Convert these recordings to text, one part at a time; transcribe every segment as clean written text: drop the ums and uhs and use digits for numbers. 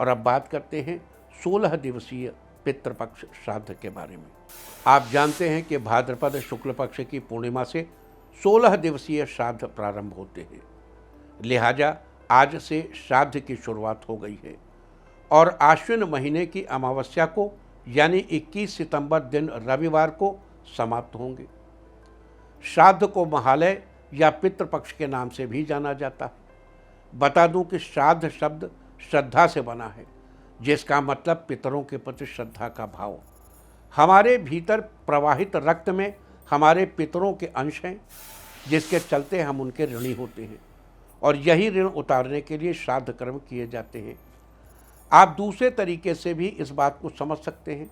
और अब बात करते हैं 16 दिवसीय पितृपक्ष श्राद्ध के बारे में। आप जानते हैं कि भाद्रपद शुक्ल पक्ष की पूर्णिमा से 16 दिवसीय श्राद्ध प्रारंभ होते हैं। लिहाजा आज से श्राद्ध की शुरुआत हो गई है और आश्विन महीने की अमावस्या को यानी 21 सितंबर दिन रविवार को समाप्त होंगे। श्राद्ध को महालय या पितृपक्ष के नाम से भी जाना जाता है। बता दूं कि श्राद्ध शब्द श्रद्धा से बना है, जिसका मतलब पितरों के प्रति श्रद्धा का भाव। हमारे भीतर प्रवाहित रक्त में हमारे पितरों के अंश हैं, जिसके चलते हम उनके ऋणी होते हैं और यही ऋण उतारने के लिए श्राद्ध कर्म किए जाते हैं। आप दूसरे तरीके से भी इस बात को समझ सकते हैं।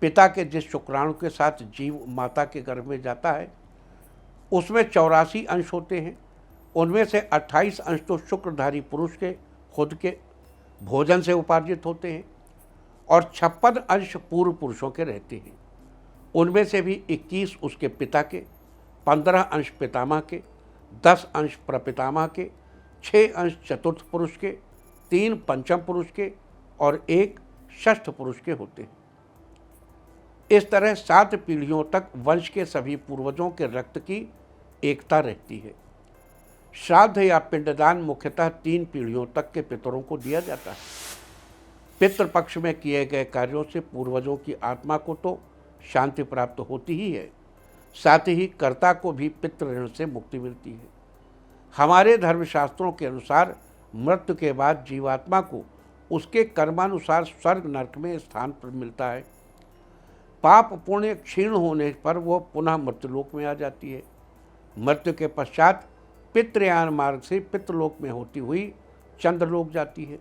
पिता के जिस शुक्राणु के साथ जीव माता के गर्भ में जाता है उसमें 84 अंश होते हैं। उनमें से 28 अंश तो शुक्रधारी पुरुष के खुद के भोजन से उपार्जित होते हैं और 56 अंश पूर्व पुरुषों के रहते हैं। उनमें से भी 21 उसके पिता के, 15 अंश पितामह के, 10 अंश प्रपितामह के, 6 अंश चतुर्थ पुरुष के, 3 पंचम पुरुष के और 1 षष्ठ पुरुष के होते हैं। इस तरह 7 पीढ़ियों तक वंश के सभी पूर्वजों के रक्त की एकता रहती है। श्राद्ध या पिंडदान मुख्यतः 3 पीढ़ियों तक के पितरों को दिया जाता है। पितृपक्ष में किए गए कार्यों से पूर्वजों की आत्मा को तो शांति प्राप्त होती ही है, साथ ही कर्ता को भी पितृ ऋण से मुक्ति मिलती है। हमारे धर्मशास्त्रों के अनुसार मृत्यु के बाद जीवात्मा को उसके कर्मानुसार स्वर्ग नरक में स्थान पर मिलता है। पाप पुण्य क्षीण होने पर वह पुनः मृत्युलोक में आ जाती है। मृत्यु के पश्चात पितृयान मार्ग से पितृलोक में होती हुई चंद्रलोक जाती है।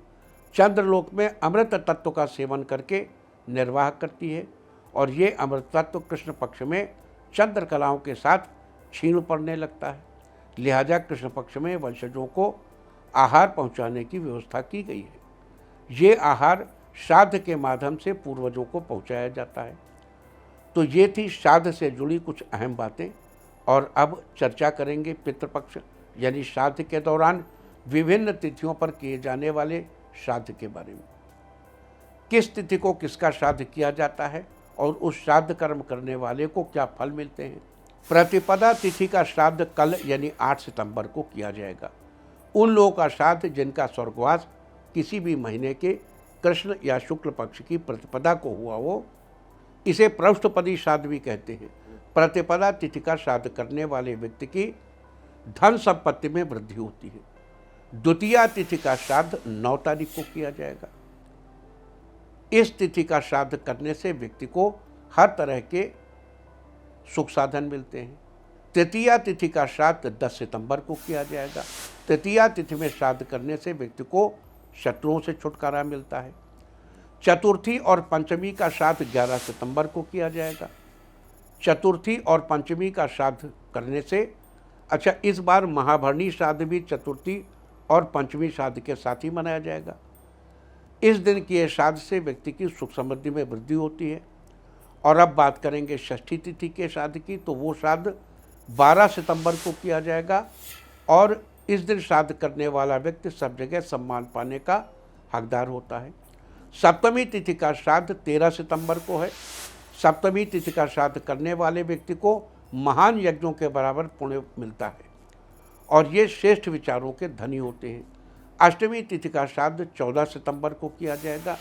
चंद्रलोक में अमृत तत्व का सेवन करके निर्वाह करती है और ये अमृत तत्व कृष्ण पक्ष में चंद्र कलाओं के साथ क्षीण पड़ने लगता है। लिहाजा कृष्ण पक्ष में वंशजों को आहार पहुंचाने की व्यवस्था की गई है। ये आहार श्राद्ध के माध्यम से पूर्वजों को पहुंचाया जाता है। तो ये थी श्राद्ध से जुड़ी कुछ अहम बातें और अब चर्चा करेंगे पितृपक्ष यानी श्राद्ध के दौरान विभिन्न तिथियों पर किए जाने वाले श्राद्ध के बारे में। किस तिथि को किसका श्राद्ध किया जाता है और उस श्राद्ध कर्म करने वाले को क्या फल मिलते हैं। प्रतिपदा तिथि का श्राद्ध कल यानी 8 सितंबर को किया जाएगा। उन लोगों का श्राद्ध जिनका स्वर्गवास किसी भी महीने के कृष्ण या शुक्ल पक्ष की प्रतिपदा को हुआ हो, इसे प्रौष्ठपदी श्राद्ध भी कहते हैं। प्रतिपदा तिथि का श्राद्ध करने वाले व्यक्ति की धन संपत्ति में वृद्धि होती है। द्वितीया तिथि का श्राद्ध 9 तारीख को किया जाएगा। इस तिथि का श्राद्ध करने से व्यक्ति को हर तरह के सुख साधन मिलते हैं। तृतीया तिथि का श्राद्ध 10 सितंबर को किया जाएगा। तृतीया तिथि में श्राद्ध करने से व्यक्ति को शत्रुओं से छुटकारा मिलता है। चतुर्थी और पंचमी का श्राद्ध 11 सितंबर को किया जाएगा। चतुर्थी और पंचमी का श्राद्ध करने से इस बार महाभरणी श्राद्ध भी चतुर्थी और पंचमी श्राद्ध के साथ ही मनाया जाएगा। इस दिन किए श्राद्ध से व्यक्ति की सुख समृद्धि में वृद्धि होती है। और अब बात करेंगे षष्ठी तिथि के श्राद्ध की, तो वो श्राद्ध 12 सितंबर को किया जाएगा और इस दिन श्राद्ध करने वाला व्यक्ति सब जगह सम्मान पाने का हकदार होता है। सप्तमी तिथि का श्राद्ध 13 सितंबर को है। सप्तमी तिथि का श्राद्ध करने वाले व्यक्ति को महान यज्ञों के बराबर पुण्य मिलता है और ये श्रेष्ठ विचारों के धनी होते हैं। अष्टमी तिथि का श्राद्ध 14 सितंबर को किया जाएगा।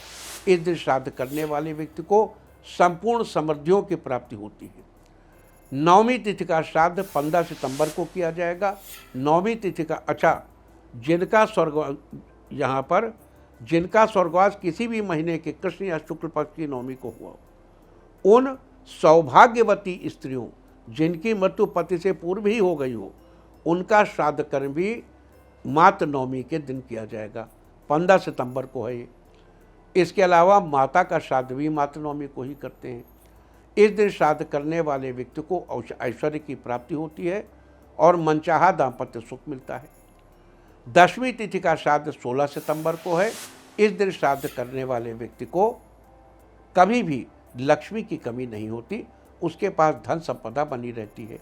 इस दिन श्राद्ध करने वाले व्यक्ति को संपूर्ण समृद्धियों की प्राप्ति होती है। नवमी तिथि का श्राद्ध 15 सितंबर को किया जाएगा। नवमी तिथि का जिनका स्वर्गवास किसी भी महीने के कृष्ण या शुक्ल पक्ष की नवमी को हुआ, उन सौभाग्यवती स्त्रियों जिनकी मृत्यु पति से पूर्व ही हो गई हो, उनका श्राद्ध कर्म भी मातृ नवमी के दिन किया जाएगा। 15 सितंबर को है ये। इसके अलावा माता का श्राद्ध भी मातृ नवमी को ही करते हैं। इस दिन श्राद्ध करने वाले व्यक्ति को ऐश्वर्य की प्राप्ति होती है और मनचाहा दाम्पत्य सुख मिलता है। दशमी तिथि का श्राद्ध 16 सितंबर को है। इस दिन श्राद्ध करने वाले व्यक्ति को कभी भी लक्ष्मी की कमी नहीं होती, उसके पास धन संपदा बनी रहती है।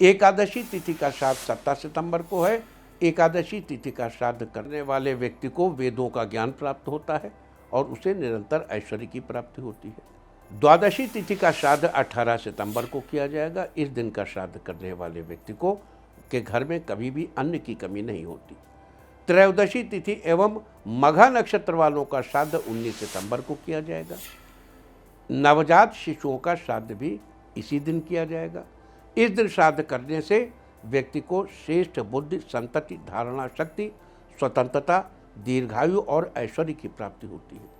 एकादशी तिथि का श्राद्ध 17 सितंबर को है। एकादशी तिथि का श्राद्ध करने वाले व्यक्ति को वेदों का ज्ञान प्राप्त होता है और उसे निरंतर ऐश्वर्य की प्राप्ति होती है। द्वादशी तिथि का श्राद्ध 18 सितंबर को किया जाएगा। इस दिन का श्राद्ध करने वाले व्यक्ति को के घर में कभी भी अन्न की कमी नहीं होती। त्रयोदशी तिथि एवं मघा नक्षत्र वालों का श्राद्ध 19 सितंबर को किया जाएगा। नवजात शिशुओं का श्राद्ध भी इसी दिन किया जाएगा। इस दिन श्राद्ध करने से व्यक्ति को श्रेष्ठ बुद्धि, संतति, धारणा शक्ति, स्वतंत्रता, दीर्घायु और ऐश्वर्य की प्राप्ति होती है।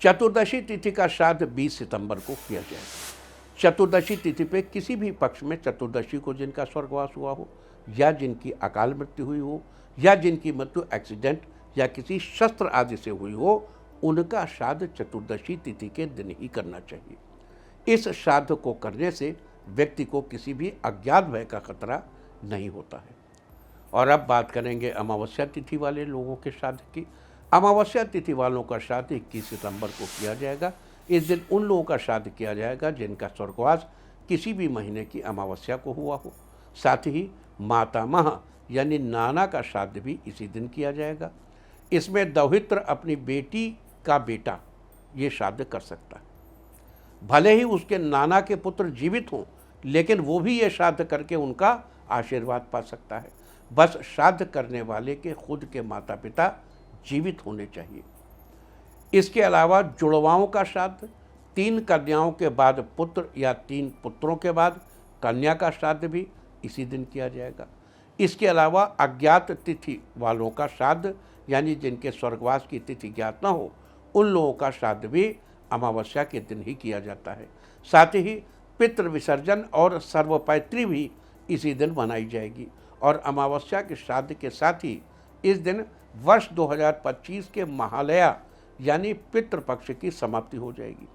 चतुर्दशी तिथि का श्राद्ध 20 सितंबर को किया जाएगा। चतुर्दशी तिथि पे किसी भी पक्ष में चतुर्दशी को जिनका स्वर्गवास हुआ हो, या जिनकी अकाल मृत्यु हुई हो, या जिनकी मृत्यु एक्सीडेंट या किसी शस्त्र आदि से हुई हो, उनका श्राद्ध चतुर्दशी तिथि के दिन ही करना चाहिए। इस श्राद्ध को करने से व्यक्ति को किसी भी अज्ञात भय का खतरा नहीं होता है। और अब बात करेंगे अमावस्या तिथि वाले लोगों के श्राद्ध की। अमावस्या तिथि वालों का श्राद्ध 21 सितंबर को किया जाएगा। इस दिन उन लोगों का श्राद्ध किया जाएगा जिनका स्वर्गवास किसी भी महीने की अमावस्या को हुआ हो। साथ ही मातामह यानी नाना का श्राद्ध भी इसी दिन किया जाएगा। इसमें दौहित्र अपनी बेटी का बेटा ये श्राद्ध कर सकता है। भले ही उसके नाना के पुत्र जीवित हों, लेकिन वो भी ये श्राद्ध करके उनका आशीर्वाद पा सकता है। बस श्राद्ध करने वाले के खुद के माता पिता जीवित होने चाहिए। इसके अलावा जुड़वाओं का श्राद्ध, 3 कन्याओं के बाद पुत्र या 3 पुत्रों के बाद कन्या का श्राद्ध भी इसी दिन किया जाएगा। इसके अलावा अज्ञात तिथि वालों का श्राद्ध, यानी जिनके स्वर्गवास की तिथि ज्ञात न हो, उन लोगों का श्राद्ध भी अमावस्या के दिन ही किया जाता है। साथ ही पितृ विसर्जन और सर्वपैत्री भी इसी दिन मनाई जाएगी। और अमावस्या के श्राद्ध के साथ ही इस दिन वर्ष 2025 के महालया यानी पितृपक्ष की समाप्ति हो जाएगी।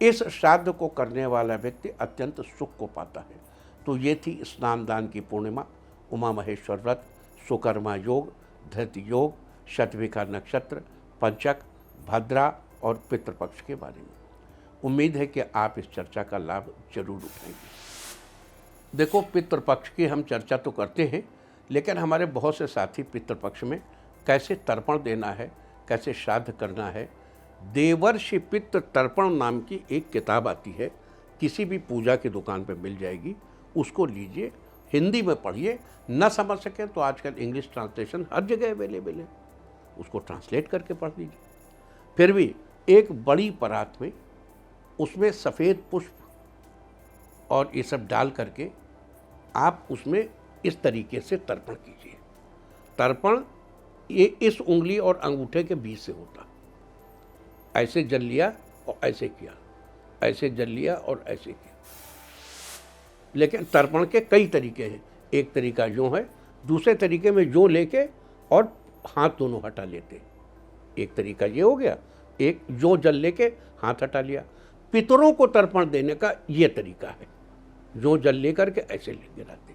इस श्राद्ध को करने वाला व्यक्ति अत्यंत सुख को पाता है। तो ये थी स्नान दान की पूर्णिमा, उमा महेश्वर व्रत, सुकर्मा योग, धृति योग, शतभिखा नक्षत्र, पंचक, भद्रा और पितृपक्ष के बारे में। उम्मीद है कि आप इस चर्चा का लाभ जरूर उठाएंगे। देखो, पितृपक्ष की हम चर्चा तो करते हैं, लेकिन हमारे बहुत से साथी पितृपक्ष में कैसे तर्पण देना है, कैसे श्राद्ध करना है, देवर्षि पितृ तर्पण नाम की एक किताब आती है, किसी भी पूजा की दुकान पर मिल जाएगी। उसको लीजिए, हिंदी में पढ़िए। न समझ सके तो आजकल इंग्लिश ट्रांसलेशन हर जगह अवेलेबल है, उसको ट्रांसलेट करके पढ़ लीजिए। फिर भी एक बड़ी परात में उसमें सफ़ेद पुष्प और ये सब डाल करके आप उसमें इस तरीके से तर्पण कीजिए। तर्पण ये इस उंगली और अंगूठे के बीच से होता। ऐसे जल लिया और ऐसे किया, ऐसे जल लिया और ऐसे किया। लेकिन तर्पण के कई तरीके हैं। एक तरीका यूँ है, दूसरे तरीके में यूँ लेके और हाथ दोनों हटा लेते। एक तरीका ये हो गया, एक जो जल लेके हाथ हटा लिया। पितरों को तर्पण देने का ये तरीका है, जो जल लेकर के ऐसे लेके रहते।